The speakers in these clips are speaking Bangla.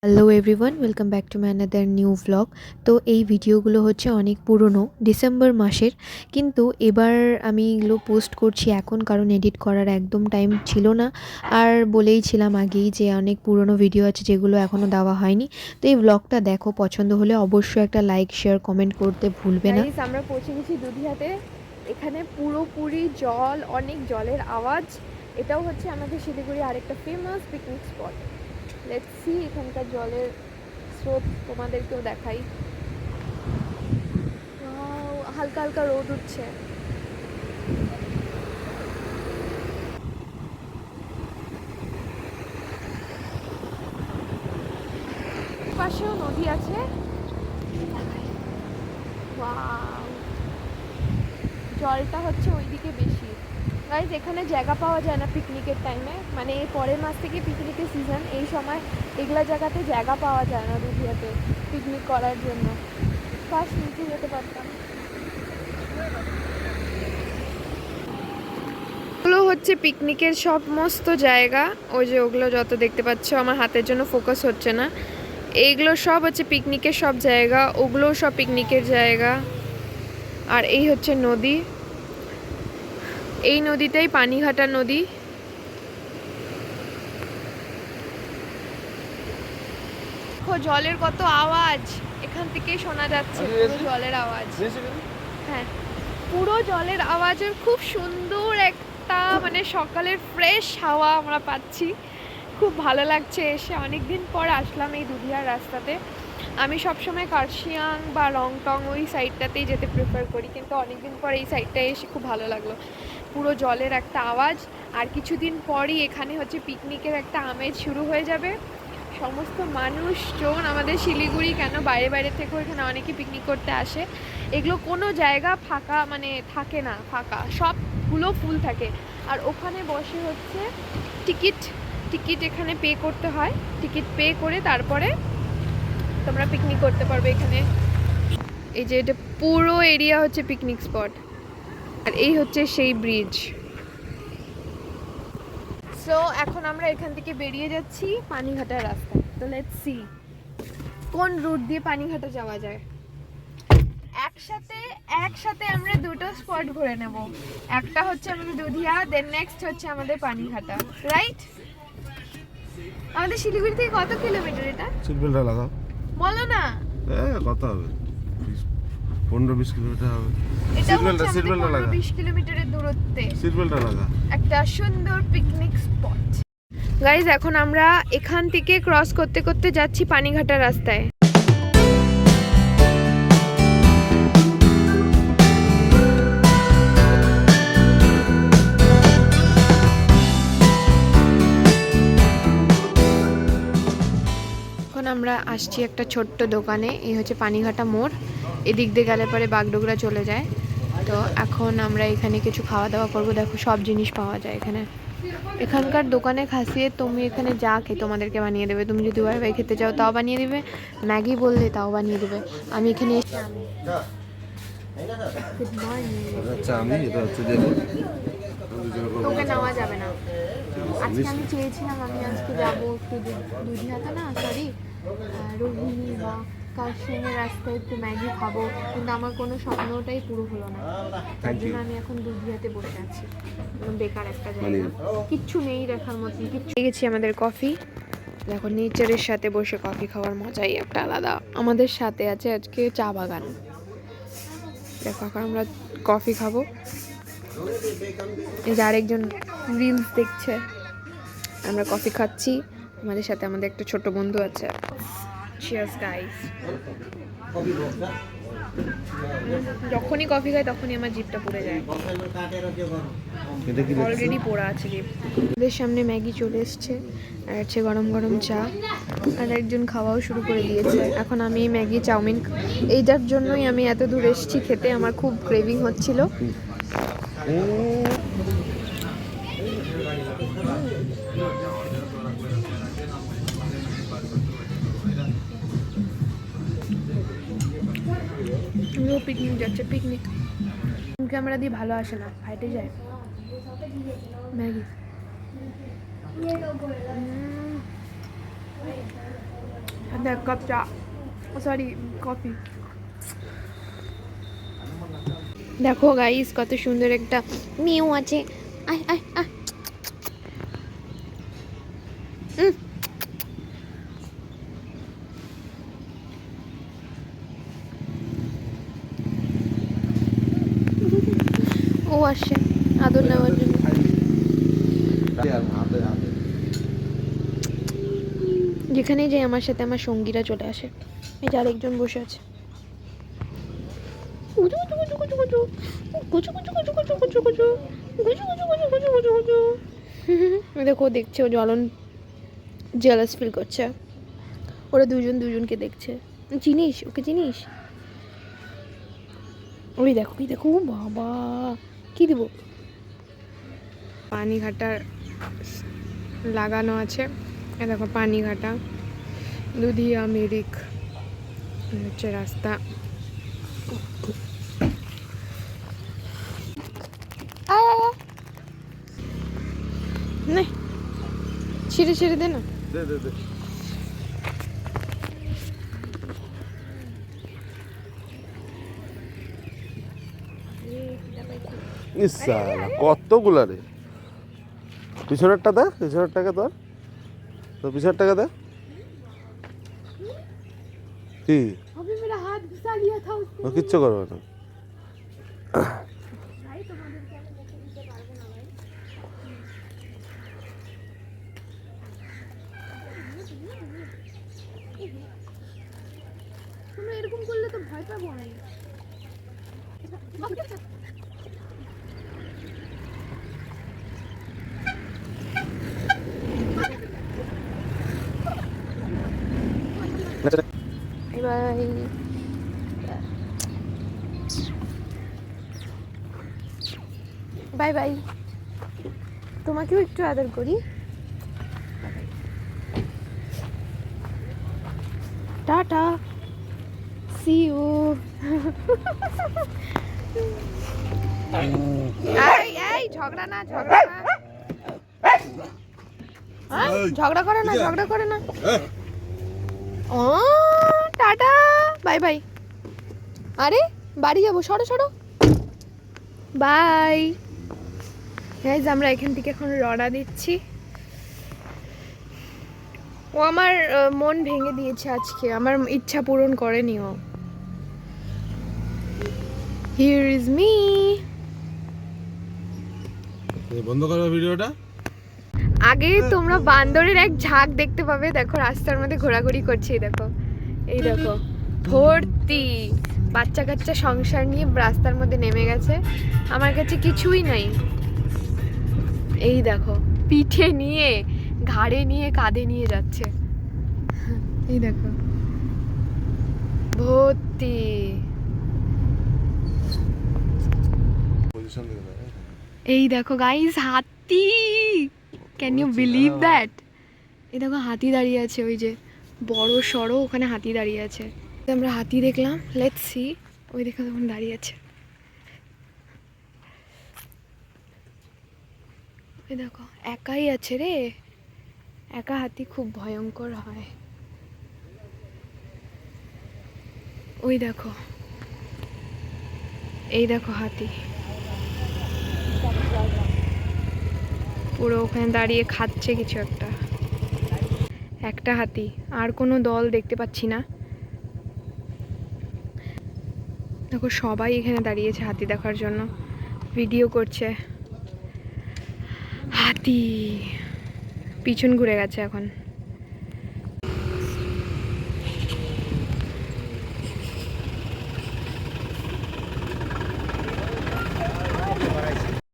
Hello everyone, welcome back to my another new vlog. তো এই ভিডিওগুলো হচ্ছে অনেক পুরনো, ডিসেম্বর মাসের, কিন্তু এবার আমি এগুলো পোস্ট করছি এখন, কারণ এডিট করার একদম টাইম ছিল না। আর বলেই ছিলাম আগেই যে অনেক পুরনো ভিডিও আছে যেগুলো এখনও দেওয়া হয়নি। তো এই ভ্লগটা দেখো, পছন্দ হলে অবশ্যই একটা লাইক, শেয়ার, কমেন্ট করতে ভুলবে না। আমরা পৌঁছে গেছি দুধিয়াতে। এখানে পুরোপুরি জল, অনেক জলের আওয়াজ। এটাও হচ্ছে আমাদের শিলিগুড়ি আরেকটা famous picnic spot. Let's see এখানকার জলের স্রোত তোমাদেরকেও দেখাই। হালকা হালকা রোদ উঠছে। পাশেও নদী আছে। জলটা হচ্ছে ওইদিকে বেশি। গাইজ, এখানে জায়গা পাওয়া যায় না পিকনিকের টাইমে, মানে এই পরের মাস থেকে পিকনিকের সিজন, এই সময় এগুলা জায়গাতে জায়গা পাওয়া যায় না দুধিয়াতে পিকনিক করার জন্য। ফার্স্ট নিচে যেতে পারতাম। ওগুলো হচ্ছে পিকনিকের সমস্ত জায়গা। ওই যে ওগুলো যত দেখতে পাচ্ছ, আমার হাতের জন্য ফোকাস হচ্ছে না। এইগুলো সব হচ্ছে পিকনিকের সব জায়গা, ওগুলোও সব পিকনিকের জায়গা। আর এই হচ্ছে নদী, এই নদীটাই পানিঘাটা নদী। জলের কত আওয়াজ এখান থেকেই শোনা যাচ্ছে, পুরো জলের আওয়াজ। হ্যাঁ, পুরো জলের আওয়াজের খুব সুন্দর একটা মানে সকালের ফ্রেশ হাওয়া আমরা পাচ্ছি। খুব ভালো লাগছে এসে। অনেকদিন পর আসলাম এই দুধিয়ার রাস্তাতে। আমি সবসময় কার্শিয়াং বা রংটং ওই সাইডটাতেই যেতে প্রেফার করি, কিন্তু অনেকদিন পর এই সাইডটায় এসে খুব ভালো লাগলো। পুরো জলের একটা আওয়াজ। আর কিছুদিন পরই এখানে হচ্ছে পিকনিকের একটা আমেজ শুরু হয়ে যাবে। সমস্ত মানুষজন আমাদের শিলিগুড়ি কেন, বাইরে বাইরে থেকেও এখানে অনেকে পিকনিক করতে আসে। এগুলো কোনো জায়গা ফাঁকা মানে থাকে না, ফাঁকা সবগুলো ফুল থাকে। আর ওখানে বসে হচ্ছে টিকিট টিকিট এখানে পে করতে হয়। টিকিট পে করে তারপরে তোমরা পিকনিক করতে পারবে এখানে। এই যে এটা পুরো এরিয়া হচ্ছে পিকনিক স্পট। আর এই হচ্ছে সেই ব্রিজ। সো এখন আমরা এখান থেকে বেরিয়ে যাচ্ছি পানিঘাটার রাস্তায়। তো লেটস সি কোন রুট দিয়ে পানিঘাটা যাওয়া যায়। একসাথে আমরা দুটো স্পট ঘুরে নেব। একটা হচ্ছে আমাদের দুধিয়া, দেন নেক্সট হচ্ছে আমাদের পানিঘাটা, রাইট? আমাদের শিলিগুড়ি থেকে কত কিলোমিটার এটা? সিটবেল্টটা লাগাও। বলো না। কত হবে? 15-20 কিলোমিটার হবে। এটা হচ্ছে সিটবেল্টটা লাগা। 20 কিলোমিটারের দূরত্বে সিটবেল্টটা লাগা। একটা সুন্দর পিকনিক স্পট। গাইজ, এখন আমরা এখান থেকে ক্রস করতে করতে যাচ্ছি পানিঘাটা রাস্তায়। এখন আমরা আসছি একটা ছোট্ট দোকানে। এই হচ্ছে পানিঘাটা মোড়। এদিক দিয়ে গেলে পরে বাগডোগরা চলে যায়। তো এখন আমরা এখানে কিছু খাওয়া দাওয়া করবো। দেখো, সব জিনিস পাওয়া যায় এখানে। এখানকার দোকানে খাসিয়ে তুমি এখানে যা খেয়ে তোমাদেরকে বানিয়ে দেবে। তুমি যদি ওয়াইফাই খেতে চাও তাও বানিয়ে দেবে, ম্যাগি বললে তাও বানিয়ে দেবে। আমি এখানে গুড মর্নিং। আচ্ছা, আমি এটা হচ্ছে যে তোকে নেওয়া যাবে না আজকে। আমি চেয়েছিলাম আমি আজকে যাবো একটু দুধিয়াতে, না সরি, রোহিণী বা কাশ্মীরের রাস্তায় একটু ম্যাগি খাবো, কিন্তু আমার কোনো স্বপ্নটাই পুরো হলো না। তার জন্য আমি এখন দুধিয়াতে বসে আছি, বেকার একটা জায়গা, কিচ্ছু নেই দেখার মতন। কিচ্ছু গেছি আমাদের কফি। দেখো, নেচারের সাথে বসে কফি খাওয়ার মজাই একটা আলাদা। আমাদের সাথে আছে আজকে চা বাগান। দেখো, এখন আমরা কফি খাবো। এই যে আরেকজন রিলস দেখছে, আমরা কফি খাচ্ছি। আমাদের সাথে আমাদের একটা ছোট বন্ধু আছে। Cheers guys. যখনই কফি খাই তখনই আমার জিভটা পুড়ে যায়। অলরেডি পোড়া আছে জিভ। আমাদের সামনে ম্যাগি চলে এসছে, আর হচ্ছে গরম গরম চা। আর একজন খাওয়াও শুরু করে দিয়েছে। এখন আমি ম্যাগি চাউমিন, এইটার জন্যই আমি এত দূর এসেছি খেতে। আমার খুব ক্রেভিং হচ্ছিল। পিকনিক যাচ্ছে, পিকনিক ক্যামেরা দিয়ে ভালো আসে না, ফাইটে যায় ম্যাগি। দেখ কাপ চা, সরি কফি। দেখো গাইস কত সুন্দর একটা মিউ আছে। আয় আয় আয়। ও আসছে আদর নেওয়ার জন্য। যেখানে যাই আমার সাথে আমার সঙ্গীরা চলে আসে। এই যে আরেকজন বসে আছে। দেখো দেখছে, ও জ্বলন জেলাস ফিল করছে। ওরা দুজন দুজনকে দেখছে। চিনিস ওকে, চিনিস? ওই দেখো কি দেখো, ও বাবা কি দিব। পানি ঘাটা লাগানো আছে, এ দেখো পানি ঘাটা, দুধিয়া মিরিক হচ্ছে রাস্তা। নে ছিঁড়ে ছিঁড়ে দে না। দে দে দে। ইসালা কতগুলা রে। পিছনেরটা দে, পিছনেরটাকে ধর, তো পিছনেরটাকে দে। কি अभी मेरा हाथ घुसा लिया था उसने। ও কিচ্ছু করবে না। भाई তোমাদের কি আমি দেখে দিতে পারবো না ভাই? তোমরা এরকম করলে তো ভয় পাবো আমি। Bye bye. Bye bye. তোমাকেও একটু আদর করি। টাটা, সি ইউ। এই এই ঝগড়া না, ঝগড়া না, ঝগড়া করে না, ঝগড়া করে না। ও টাটা, বাই বাই। আরে বাড়ি যাবো, সরো সরো, বাই গাইজ। আমরা এখান থেকে এখন রওনা দিচ্ছি। ও আমার মন ভেঙে দিয়েছে আজকে, আমার ইচ্ছা পূরণ করেনি ও। Here is me. বন্ধ করো ভিডিওটা। আগে তোমরা বান্দরের এক ঝাঁক দেখতে পাবে। দেখো রাস্তার মধ্যে ঘোরাঘুরি করছে, এই দেখো, এই দেখো ভর্তি বাচ্চা কাচ্চা সংসার নিয়ে রাস্তার মধ্যে নেমে গেছে। আমার কাছে কিছুই নাই। এই দেখো পিঠে নিয়ে, ঘাড়ে নিয়ে, কাঁধে নিয়ে যাচ্ছে। এই দেখো ভর্তি। পজিশন দেখে দাও। এই দেখো গাইস হাতি, ক্যান ইউ বিলিভ দ্যাট? এই দেখো হাতি দাঁড়িয়ে আছে, ওই যে বড় সড়ো ওখানে হাতি দাঁড়িয়ে আছে। আমরা হাতি দেখলাম, লেটস সি। ওই দেখো তখন দাঁড়িয়ে আছে, ওই দেখো একাই আছে রে। একা হাতি খুব ভয়ঙ্কর হয়। ওই দেখো, এই দেখো হাতি পুরো ওখানে দাঁড়িয়ে খাচ্ছে কিছু একটা। একটা হাতি, আর কোনো দল দেখতে পাচ্ছি না। দেখো সবাই এখানে দাঁড়িয়েছে হাতি দেখার জন্য, ভিডিও করছে। হাতি পিছন ঘুরে গেছে এখন।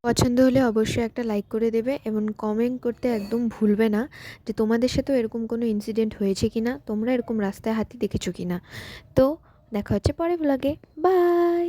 পছন্দ হলে অবশ্যই একটা লাইক করে দেবে এবং কমেন্ট করতে একদম ভুলবে না যে তোমাদের সাথেও এরকম কোনো ইনসিডেন্ট হয়েছে কি না, তোমরা এরকম রাস্তায় হাতি দেখেছো কি না। তো দেখা হচ্ছে পরে ব্লগে, বাই।